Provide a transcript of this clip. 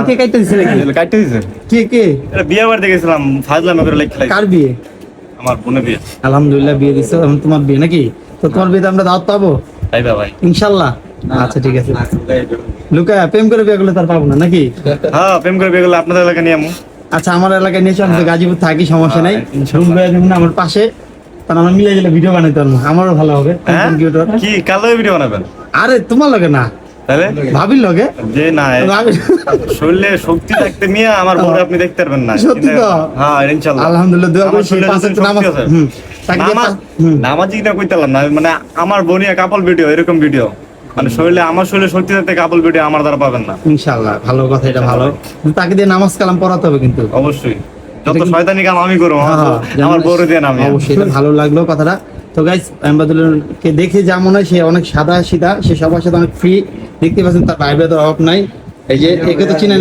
কে কাটতে দিছিলে কি? কাটতে দিছে কে এটা বিয়ে বাড়িতে গেছিলাম ফাজলাম করে লেখা কার বিয়ে? আমার বোনের বিয়ে আলহামদুলিল্লাহ বিয়ে দিছো, এখন তোমার বিয়ে নাকি? তো তোমার বিয়েতে আমরা দাওয়াত পাবো তাই ভাই ইনশাআল্লাহ? আচ্ছা ঠিক আছে। লুকায়া প্রেম করে বিয়ে করলে তার পাবো না নাকি? হ্যাঁ প্রেম করে বিয়ে করলে আপনাদের এলাকা নিয়ে আমু আচ্ছা আমার এলাকায় নিয়ে আমি তো গাজীপুর থাকি, সমস্যা নাই। রুম ভাইয়া যেমন আমার পাশে, তাহলে আমরা মিলে গেলে ভিডিও বানাইতে পারবো, আমারও ভালো হবে। হ্যাঁ? কম্পিউটার কি কালো ভিডিও বানাবেন আরে তোমার লগে না, তাহলে ভাবির লগে। যে না ভাবির শরীরে শক্তি থাকতে নিয়ে আমার বউরে আপনি দেখতে পারবেন না সত্যি তো? হ্যাঁ ইনশাআল্লাহ আলহামদুলিল্লাহ দোয়া আমার করছি শরীরে পাঁচ যথেষ্ট ওয়াক্ত নামাজ। শক্তি আছে। তাকে নামাজ নামাজি না কইতালাম না মানে আমার বনিয়া কাপল ভিডিও এরকম ভিডিও মানে শরীরে আমার শরীরে শক্তি থাকতে কাপল ভিডিও আমার দ্বারা পাবেন না ইনশাআল্লাহ ভালো কথা, এটা ভালো। কিন্তু তাকে দিয়ে নামাজ কালাম পড়াতে হবে কিন্তু। অবশ্যই যত শয়তানি কাম আমি করবো আমার বউরে দিয়ে নামি অবশ্যই, এটা ভালো লাগলো কথাটা। তো গাইস আহমেদুল্লাহকে দেখে যা মনে হয় সে অনেক সাদা সিধা, সে সবার সাথে অনেক ফ্রি। দেখতে পাচ্ছেন তার ভাই ব্রাদার অভাব নাই। এই যে একে তো চিনেন,